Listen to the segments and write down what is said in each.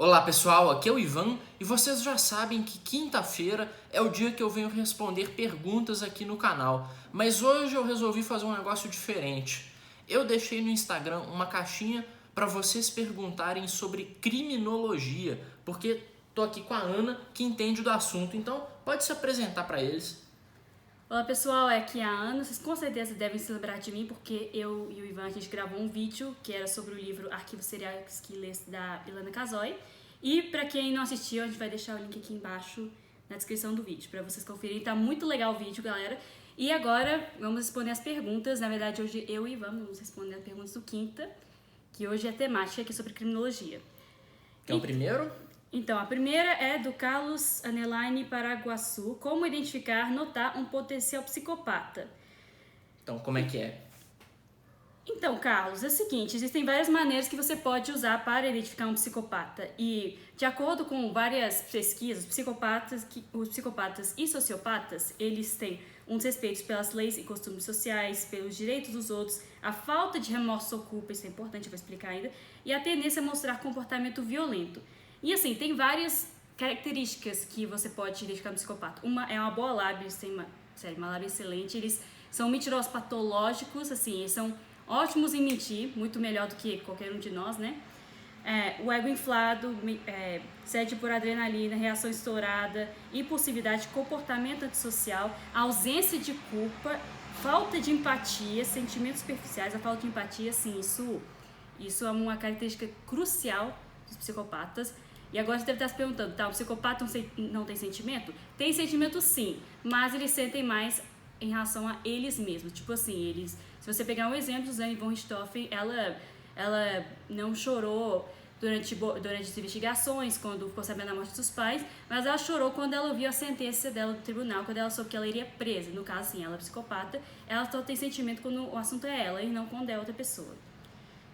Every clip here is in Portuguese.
Olá pessoal, aqui é o Ivan e vocês já sabem que quinta-feira é o dia que eu venho responder perguntas aqui no canal, mas hoje eu resolvi fazer um negócio diferente. Eu deixei no Instagram uma caixinha para vocês perguntarem sobre criminologia, porque tô aqui com a Ana que entende do assunto, então pode se apresentar para eles. Olá pessoal, aqui é a Ana. Vocês com certeza devem se lembrar de mim porque eu e o Ivan a gente gravou um vídeo que era sobre o livro Arquivos Serial Killers da Ilana Casoy. E para quem não assistiu, a gente vai deixar o link aqui embaixo na descrição do vídeo para vocês conferirem. Tá muito legal o vídeo, galera. E agora vamos responder as perguntas. Na verdade, hoje eu e o Ivan vamos responder as perguntas do Quinta, que hoje é temática aqui sobre criminologia. Quer o primeiro? Então, a primeira é do Carlos Anelaine Paraguaçu. Como identificar, notar um potencial psicopata? Então, como é que é? Então, Carlos, é o seguinte, existem várias maneiras que você pode usar para identificar um psicopata. E, de acordo com várias pesquisas, os psicopatas e sociopatas, eles têm um desrespeito pelas leis e costumes sociais, pelos direitos dos outros, a falta de remorso ou culpa, isso é importante, eu vou explicar ainda, e a tendência a mostrar comportamento violento. E assim, tem várias características que você pode identificar no psicopata. Uma é uma boa lábia, eles têm uma lábia excelente, eles são mentirosos patológicos, assim, eles são ótimos em mentir, muito melhor do que qualquer um de nós, né? O ego inflado, sede por adrenalina, reação estourada, impulsividade, comportamento antissocial, ausência de culpa, falta de empatia, sentimentos superficiais. A falta de empatia, sim, isso é uma característica crucial dos psicopatas. E agora você deve estar se perguntando, tá, o psicopata não tem sentimento? Tem sentimento sim, mas eles sentem mais em relação a eles mesmos. Tipo assim, se você pegar um exemplo, Suzanne von Richthofen, ela não chorou durante as investigações, quando ficou sabendo da morte dos pais, mas ela chorou quando ela ouviu a sentença dela do tribunal, quando ela soube que ela iria presa. No caso, assim, ela é psicopata, ela só tem sentimento quando o assunto é ela e não quando é outra pessoa.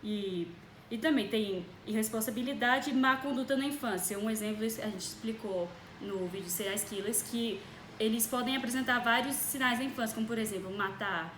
E também tem irresponsabilidade e má conduta na infância. Um exemplo a gente explicou no vídeo Serial Killers, que eles podem apresentar vários sinais na infância, como por exemplo, matar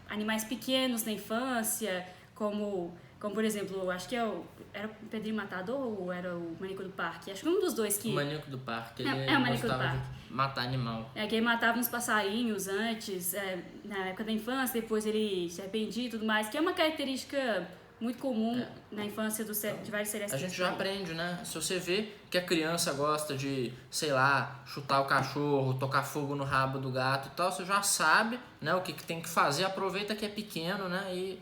animais pequenos na infância, como por exemplo, acho que era o Pedrinho Matador ou era o Maníaco do Parque? Acho que um dos dois que... O Maníaco do Parque, ele o Maníaco do gostava Parque. de matar animal. Que ele matava uns passarinhos antes, na época da infância, depois ele se arrependia e tudo mais, que é uma característica muito comum na infância de vários serial killers. A gente já aprende, né? Se você vê que a criança gosta de, sei lá, chutar o cachorro, tocar fogo no rabo do gato e tal, você já sabe, né, o que tem que fazer. Aproveita que é pequeno, né?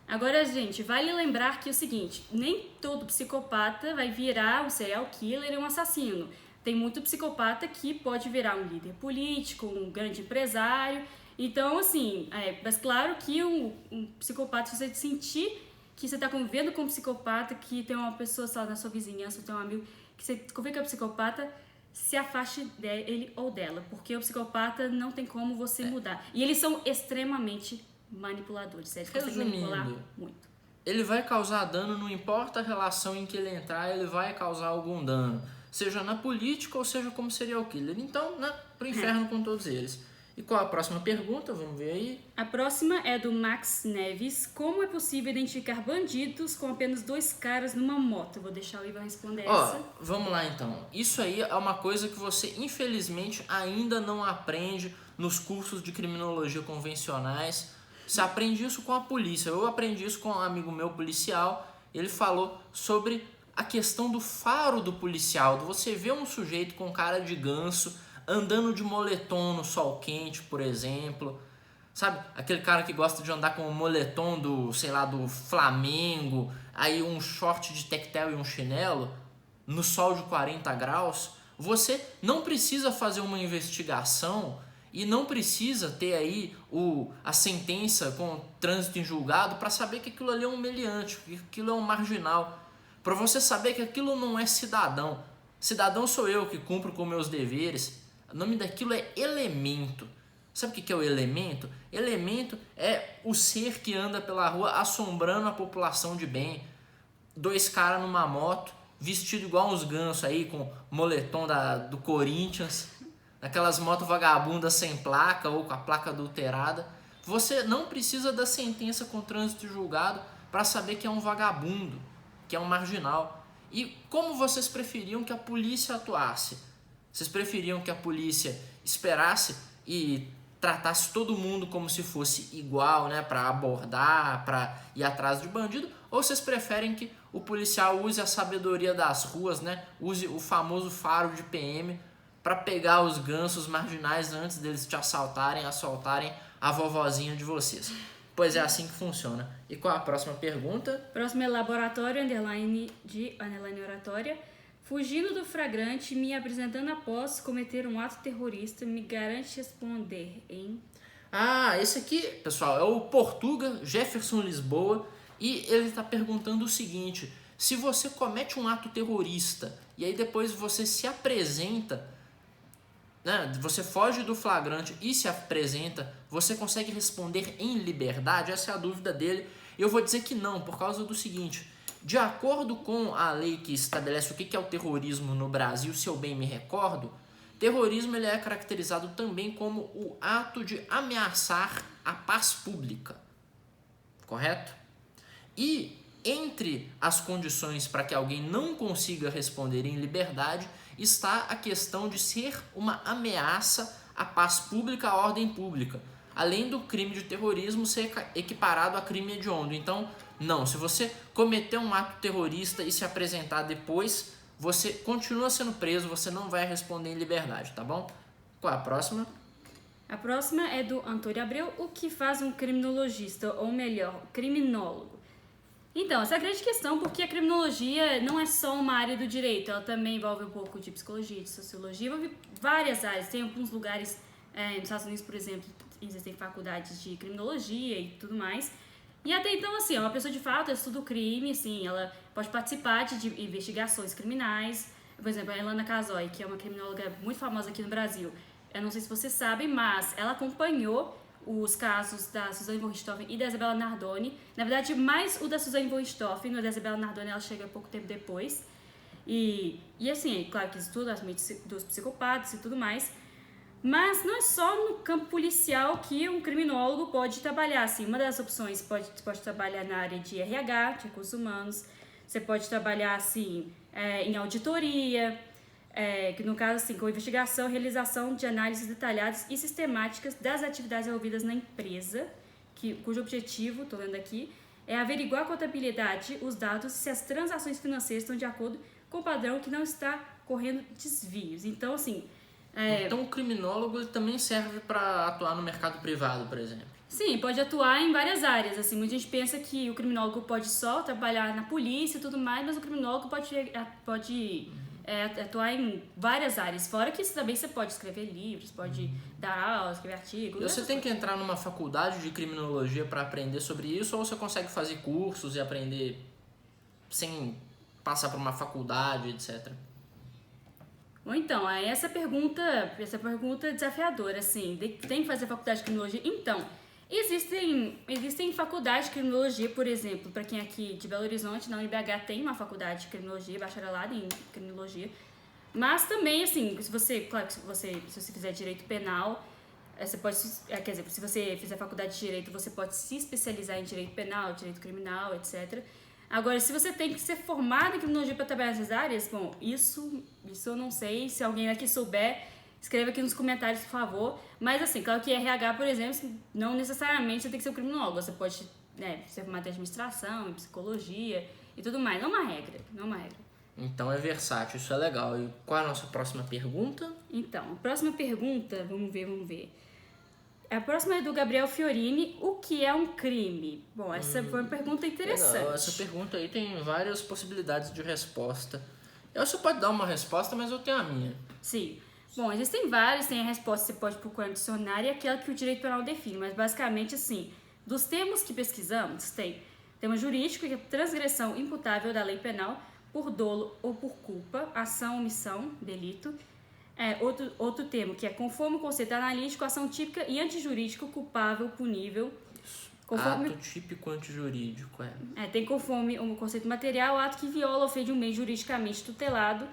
Agora, gente, vale lembrar que é o seguinte, nem todo psicopata vai virar um serial killer e um assassino. Tem muito psicopata que pode virar um líder político, um grande empresário. Então, assim, mas claro que um psicopata, se você sentir que você está convivendo com um psicopata, que tem uma pessoa só na sua vizinhança, ou tem um amigo que você convive com o psicopata, se afaste dele ou dela, porque o psicopata não tem como você mudar. E eles são extremamente manipuladores, sério, eles conseguem manipular muito. Ele vai causar dano, não importa a relação em que ele entrar, ele vai causar algum dano, seja na política ou seja como serial killer. Então, né, pro inferno com todos eles. E qual a próxima pergunta? Vamos ver aí. A próxima é do Max Neves. Como é possível identificar bandidos com apenas 2 caras numa moto? Eu vou deixar o Ivan responder essa. Vamos lá então. Isso aí é uma coisa que você infelizmente ainda não aprende nos cursos de criminologia convencionais. Você aprende isso com a polícia. Eu aprendi isso com um amigo meu policial. Ele falou sobre a questão do faro do policial. Você vê um sujeito com cara de ganso andando de moletom no sol quente, por exemplo. Sabe? Aquele cara que gosta de andar com o moletom do, sei lá, do Flamengo, aí um short de tectel e um chinelo, no sol de 40 graus. Você não precisa fazer uma investigação e não precisa ter aí a sentença com trânsito em julgado para saber que aquilo ali é um meliante, que aquilo é um marginal. Para você saber que aquilo não é cidadão. Cidadão sou eu que cumpro com meus deveres. O nome daquilo é elemento. Sabe o que é o elemento? Elemento é o ser que anda pela rua assombrando a população de bem. 2 caras numa moto, vestido igual uns gansos aí, com moletom do Corinthians, aquelas motos vagabundas sem placa ou com a placa adulterada. Você não precisa da sentença com trânsito julgado para saber que é um vagabundo. que é um marginal. E como vocês preferiam que a polícia atuasse? Vocês preferiam que a polícia esperasse e tratasse todo mundo como se fosse igual, né, para abordar, para ir atrás de bandido? Ou vocês preferem que o policial use a sabedoria das ruas, né, use o famoso faro de PM para pegar os gansos marginais antes deles te assaltarem a vovozinha de vocês? Pois é assim que funciona. E qual a próxima pergunta? Próximo é laboratório, underline de underline oratória. Fugindo do flagrante, me apresentando após cometer um ato terrorista, me garante responder em... Esse aqui, pessoal, é o Portuga Jefferson Lisboa, e ele está perguntando o seguinte: se você comete um ato terrorista e aí depois você se apresenta, né, você foge do flagrante e se apresenta, você consegue responder em liberdade? Essa é a dúvida dele. Eu vou dizer que não, por causa do seguinte: de acordo com a lei que estabelece o que é o terrorismo no Brasil, se eu bem me recordo, terrorismo ele é caracterizado também como o ato de ameaçar a paz pública, correto? E entre as condições para que alguém não consiga responder em liberdade está a questão de ser uma ameaça à paz pública, à ordem pública, além do crime de terrorismo ser equiparado a crime hediondo. Então, não, se você cometer um ato terrorista e se apresentar depois, você continua sendo preso, você não vai responder em liberdade, tá bom? Qual é a próxima? A próxima é do Antônio Abreu. O que faz um criminologista, ou melhor, criminólogo? Então, essa é a grande questão, porque a criminologia não é só uma área do direito, ela também envolve um pouco de psicologia, de sociologia, envolve várias áreas. Tem alguns lugares, nos Estados Unidos, por exemplo, existem faculdades de criminologia e tudo mais. E até então, assim, uma pessoa de fato estuda o crime, assim, ela pode participar de investigações criminais. Por exemplo, a Elana Casoy, que é uma criminóloga muito famosa aqui no Brasil. Eu não sei se vocês sabem, mas ela acompanhou os casos da Suzane von Richthofen e da Isabella Nardoni. Na verdade, mais o da Suzane von Richthofen, o da Isabella Nardoni ela chega pouco tempo depois. E assim, é claro que estuda as mentes dos psicopatas e tudo mais. Mas não é só no campo policial que um criminólogo pode trabalhar. Assim, uma das opções pode trabalhar na área de RH, de recursos humanos. Você pode trabalhar assim, em auditoria, que no caso assim, com investigação, realização de análises detalhadas e sistemáticas das atividades envolvidas na empresa, cujo objetivo, estou lendo aqui, é averiguar a contabilidade, os dados, se as transações financeiras estão de acordo com o padrão, que não está correndo desvios. Então, assim... Então o criminólogo ele também serve para atuar no mercado privado, por exemplo? Sim, pode atuar em várias áreas. Assim, muita gente pensa que o criminólogo pode só trabalhar na polícia e tudo mais, mas o criminólogo pode atuar em várias áreas. Fora que também você pode escrever livros, pode dar aulas, escrever artigos. E você tem que entrar numa faculdade de criminologia para aprender sobre isso, ou você consegue fazer cursos e aprender sem passar por uma faculdade, etc.? Ou então, essa pergunta é desafiadora, assim, tem que fazer faculdade de criminologia? Então, existem faculdades de criminologia, por exemplo, para quem é aqui de Belo Horizonte, na UniBH tem uma faculdade de criminologia, bacharelado em criminologia, mas também, assim, se você fizer direito penal, você pode, quer dizer, se você fizer faculdade de direito, você pode se especializar em direito penal, direito criminal, etc. Agora, se você tem que ser formado em criminologia para trabalhar nessas áreas, bom, isso eu não sei. Se alguém aqui souber, escreva aqui nos comentários, por favor. Mas, assim, claro que RH, por exemplo, não necessariamente você tem que ser um criminólogo. Você pode ser formado em administração, em psicologia e tudo mais. Não é uma regra. Então é versátil, isso é legal. E qual é a nossa próxima pergunta? Então, a próxima pergunta, vamos ver. A próxima é do Gabriel Fiorini. O que é um crime? Bom, essa foi uma pergunta interessante. Legal. Essa pergunta aí tem várias possibilidades de resposta. Você pode dar uma resposta, mas eu tenho a minha. Sim. Bom, existem várias, tem a resposta que você pode procurar no dicionário e aquela que o direito penal define. Mas basicamente, assim, dos termos que pesquisamos, tem tema jurídico, que é transgressão imputável da lei penal por dolo ou por culpa, ação, omissão, delito. Outro termo, que é conforme o conceito analítico, ação típica e antijurídico, culpável, punível. Ato típico antijurídico, tem conforme o conceito material, ato que viola ou ofende um meio juridicamente tutelado.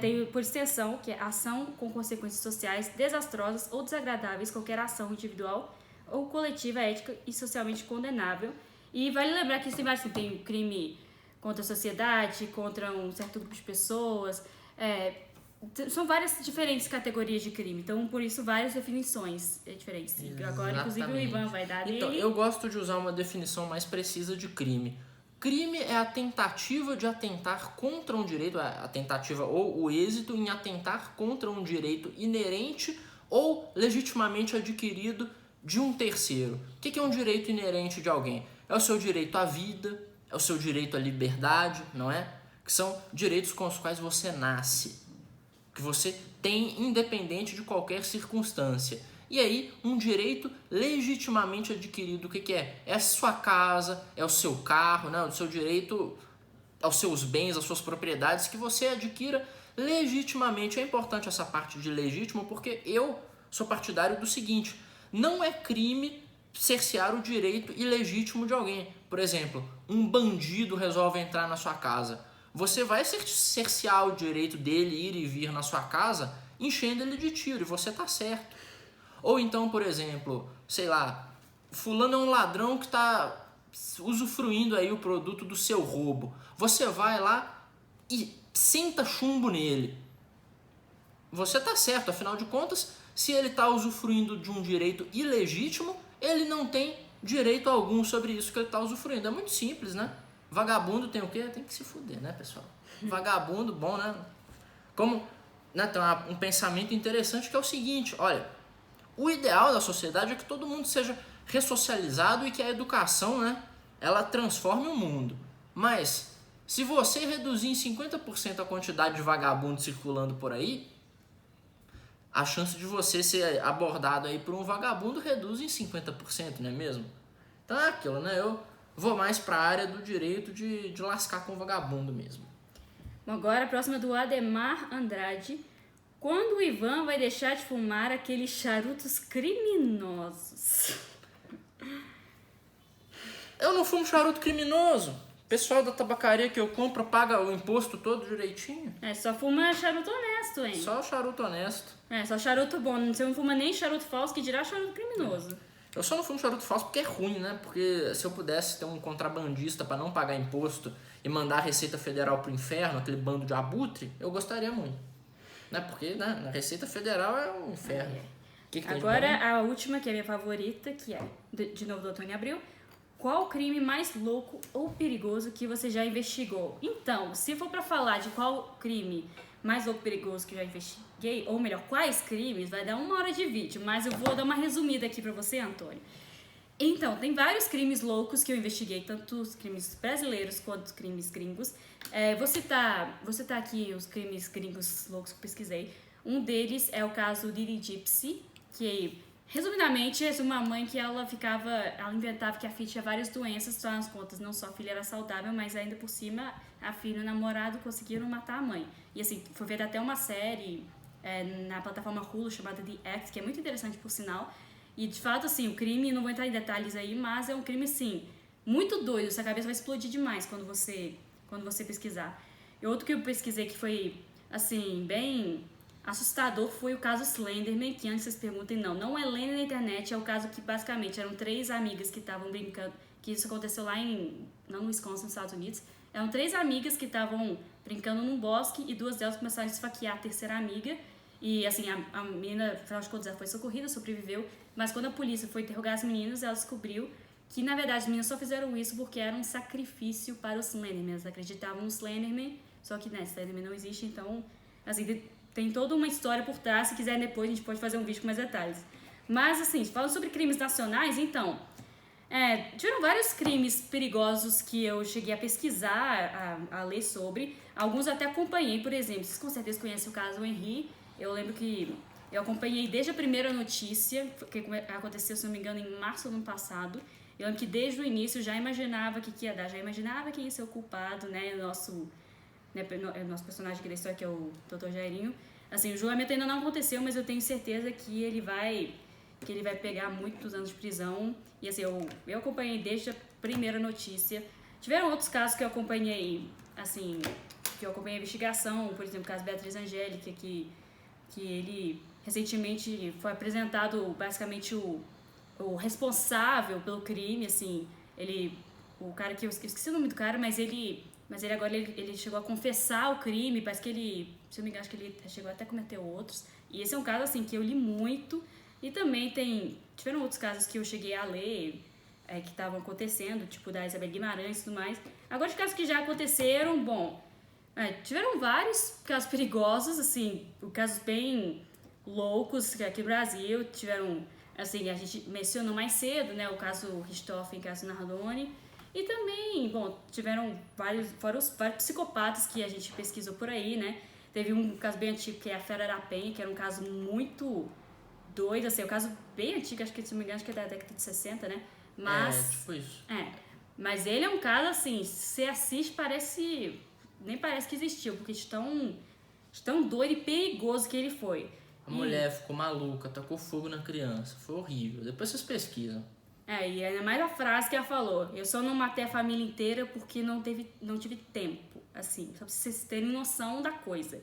Tem por extensão, que é ação com consequências sociais desastrosas ou desagradáveis, qualquer ação individual ou coletiva, ética e socialmente condenável. E vale lembrar que tem crime contra a sociedade, contra um certo grupo de pessoas. São várias diferentes categorias de crime, então por isso várias definições diferentes. Agora, inclusive, o Ivan vai dar dele. Então, eu gosto de usar uma definição mais precisa de crime. Crime é a tentativa de atentar contra um direito, a tentativa ou o êxito em atentar contra um direito inerente ou legitimamente adquirido de um terceiro. O que é um direito inerente de alguém? É o seu direito à vida, é o seu direito à liberdade, não é? Que são direitos com os quais você nasce, que você tem independente de qualquer circunstância. E aí, um direito legitimamente adquirido, o que é? É a sua casa, é o seu carro, né? O seu direito aos seus bens, às suas propriedades, que você adquira legitimamente. É importante essa parte de legítimo, porque eu sou partidário do seguinte: não é crime cercear o direito ilegítimo de alguém. Por exemplo, um bandido resolve entrar na sua casa. Você vai cercear o direito dele ir e vir na sua casa enchendo ele de tiro, e você tá certo. Ou então, por exemplo, sei lá, fulano é um ladrão que está usufruindo aí o produto do seu roubo. Você vai lá e senta chumbo nele. Você tá certo, afinal de contas, se ele está usufruindo de um direito ilegítimo, ele não tem direito algum sobre isso que ele está usufruindo. É muito simples, né? Vagabundo tem o quê? Tem que se fuder, né, pessoal? Vagabundo, bom, né? Como, né, tem um pensamento interessante que é o seguinte: olha, o ideal da sociedade é que todo mundo seja ressocializado e que a educação, né, ela transforme o mundo. Mas, se você reduzir em 50% a quantidade de vagabundo circulando por aí, a chance de você ser abordado aí por um vagabundo reduz em 50%, não é mesmo? Então é aquilo, né? Eu vou mais para a área do direito de lascar com vagabundo mesmo. Agora a próxima é do Ademar Andrade. Quando o Ivan vai deixar de fumar aqueles charutos criminosos? Eu não fumo charuto criminoso. O pessoal da tabacaria que eu compro paga o imposto todo direitinho. Só fuma charuto honesto, hein? Só charuto honesto. Só charuto bom. Você não fuma nem charuto falso, que dirá charuto criminoso. Eu só não fumo charuto falso porque é ruim, né? Porque se eu pudesse ter um contrabandista para não pagar imposto e mandar a Receita Federal pro inferno, aquele bando de abutre, eu gostaria muito. Né? Porque, né, a Receita Federal é um inferno. Que tem agora a última, que é a minha favorita, que é, de novo, do Antônio Abreu. Qual o crime mais louco ou perigoso que você já investigou? Então, se for pra falar de qual crime mais louco ou perigoso que eu já investiguei, ou melhor, quais crimes, vai dar 1 hora de vídeo, mas eu vou dar uma resumida aqui pra você, Antônio. Então, tem vários crimes loucos que eu investiguei, tanto os crimes brasileiros quanto os crimes gringos. Vou citar aqui os crimes gringos loucos que eu pesquisei. Um deles é o caso Lily Gypsy, que, resumidamente, é uma mãe que ela inventava que a filha tinha várias doenças, só nas contas, não só a filha era saudável, mas ainda por cima a filha e o namorado conseguiram matar a mãe. E assim, foi feita até uma série na plataforma Hulu chamada The Act, que é muito interessante por sinal. E de fato, assim, o crime, não vou entrar em detalhes aí, mas é um crime, assim, muito doido. Sua cabeça vai explodir demais quando você pesquisar. E outro que eu pesquisei que foi, assim, bem assustador foi o caso Slenderman, que antes vocês perguntem, não é lenda na internet, é o caso que basicamente eram 3 amigas que estavam brincando, que isso aconteceu lá não no Wisconsin, nos Estados Unidos. Eram 3 amigas que estavam brincando num bosque e 2 delas começaram a esfaquear a terceira amiga. E assim, a menina, afinal de contas, ela foi socorrida, sobreviveu, mas quando a polícia foi interrogar as meninas, ela descobriu que, na verdade, as meninas só fizeram isso porque era um sacrifício para os Slenderman. Elas acreditavam no Slenderman, só que, né, Slenderman não existe, então, assim, tem toda uma história por trás. Se quiser depois, a gente pode fazer um vídeo com mais detalhes. Mas, assim, falando sobre crimes nacionais, então, tiveram vários crimes perigosos que eu cheguei a pesquisar, a ler sobre. Alguns até acompanhei, por exemplo, vocês com certeza conhecem o caso Henry. Eu lembro que eu acompanhei desde a primeira notícia, que aconteceu, se não me engano, em março do ano passado. Eu lembro que desde o início eu já imaginava o que ia dar, já imaginava quem ia ser o culpado, né? O nosso personagem aqui da história, que é o Dr. Jairinho. Assim, o julgamento ainda não aconteceu, mas eu tenho certeza que ele vai pegar muitos anos de prisão. E assim, eu acompanhei desde a primeira notícia. Tiveram outros casos que eu acompanhei, assim, a investigação, por exemplo, o caso Beatriz Angélica, que ele recentemente foi apresentado basicamente o responsável pelo crime, assim, o cara que eu esqueci o nome do cara, mas ele Mas ele agora ele chegou a confessar o crime, parece que ele, se eu não me engano, acho que ele chegou até a cometer outros. E esse é um caso assim que eu li muito. E também tiveram outros casos que eu cheguei a ler, que estavam acontecendo, tipo da Isabel Guimarães e tudo mais. Agora, de casos que já aconteceram, bom, tiveram vários casos perigosos, assim, casos bem loucos aqui no Brasil. Tiveram, assim, a gente mencionou mais cedo, né, o caso Richthofen, o caso Nardoni. E também, bom, tiveram vários psicopatas que a gente pesquisou por aí, né? Teve um caso bem antigo que é a Fera Arapenha, que era um caso muito doido, assim, um caso bem antigo, acho que, se não me engano, acho que é da década de 60, né? Mas, tipo isso. Mas ele é um caso, assim, se você assiste, nem parece que existiu, porque tão doido e perigoso que ele foi. A mulher ficou maluca, tacou fogo na criança, foi horrível. Depois vocês pesquisam. E ainda mais a frase que ela falou: eu só não matei a família inteira porque não tive tempo, assim, só pra vocês terem noção da coisa.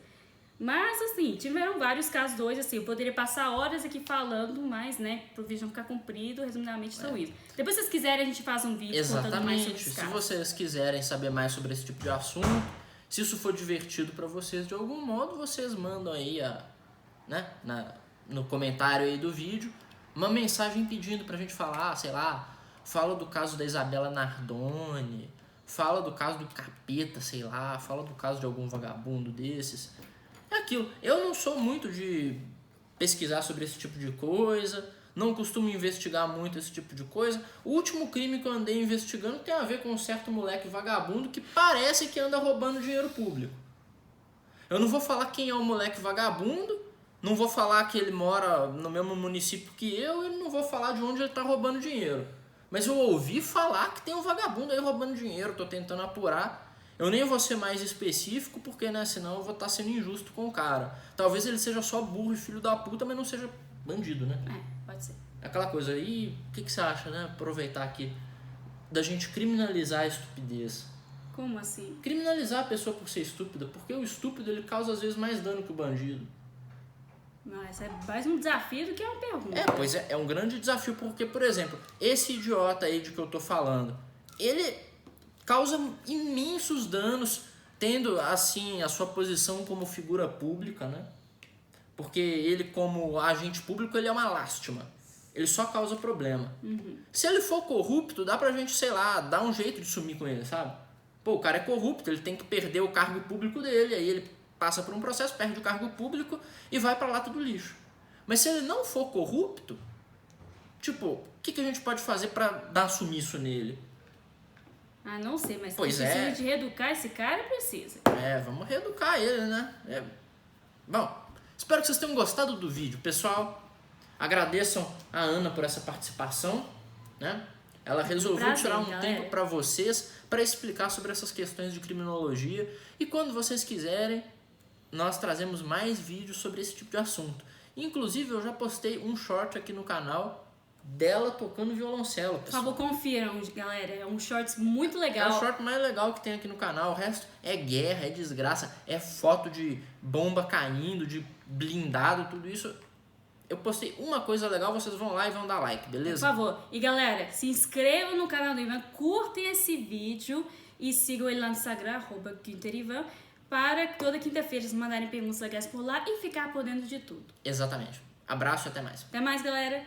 Mas, assim, tiveram vários casos dois, assim, eu poderia passar horas aqui falando, mas, né, pro vídeo não ficar comprido, resumidamente são isso. Depois, se vocês quiserem, a gente faz um vídeo contando mais sobre esses casos. Se vocês quiserem saber mais sobre esse tipo de assunto, se isso for divertido pra vocês de algum modo, vocês mandam aí, no comentário aí do vídeo, uma mensagem pedindo pra gente falar, sei lá, fala do caso da Isabela Nardoni, fala do caso do capeta, sei lá, fala do caso de algum vagabundo desses. É aquilo, eu não sou muito de pesquisar sobre esse tipo de coisa, não costumo investigar muito esse tipo de coisa. O último crime que eu andei investigando tem a ver com um certo moleque vagabundo que parece que anda roubando dinheiro público. Eu não vou falar quem é o moleque vagabundo, não vou falar que ele mora no mesmo município que eu e não vou falar de onde ele tá roubando dinheiro. Mas eu ouvi falar que tem um vagabundo aí roubando dinheiro, tô tentando apurar. Eu nem vou ser mais específico porque, né, senão eu vou estar sendo injusto com o cara. Talvez ele seja só burro e filho da puta, mas não seja bandido, né? Pode ser. Aquela coisa. E o que você acha, né? Aproveitar aqui da gente criminalizar a estupidez. Como assim? Criminalizar a pessoa por ser estúpida, porque o estúpido ele causa às vezes mais dano que o bandido. Mas é mais um desafio do que uma pergunta. Pois é um grande desafio, porque, por exemplo, esse idiota aí de que eu tô falando, ele causa imensos danos, tendo, assim, a sua posição como figura pública, né? Porque ele, como agente público, ele é uma lástima. Ele só causa problema. Se ele for corrupto, dá pra gente, sei lá, dar um jeito de sumir com ele, sabe? Pô, o cara é corrupto, ele tem que perder o cargo público dele, aí ele passa por um processo, perde o cargo público e vai pra lata do lixo. Mas se ele não for corrupto, tipo, o que a gente pode fazer pra dar sumiço nele? Não sei, mas pois precisa de reeducar esse cara, precisa. Vamos reeducar ele, né? Bom, espero que vocês tenham gostado do vídeo. Pessoal, agradeçam a Ana por essa participação, né? Ela resolveu tirar um tempo pra vocês para explicar sobre essas questões de criminologia. E quando vocês quiserem, nós trazemos mais vídeos sobre esse tipo de assunto. Inclusive, eu já postei um short aqui no canal dela tocando violoncelo. Por favor, confiram, galera. É um shorts muito legal. É o short mais legal que tem aqui no canal. O resto é guerra, é desgraça, é foto de bomba caindo, de blindado, tudo isso. Eu postei uma coisa legal, vocês vão lá e vão dar like, beleza? Por favor. E galera, se inscrevam no canal do Ivan, curtem esse vídeo e sigam ele lá no Instagram, @QuinterIvan, para toda quinta-feira eles mandarem perguntas legais por lá e ficar por dentro de tudo. Exatamente. Abraço e até mais. Até mais, galera.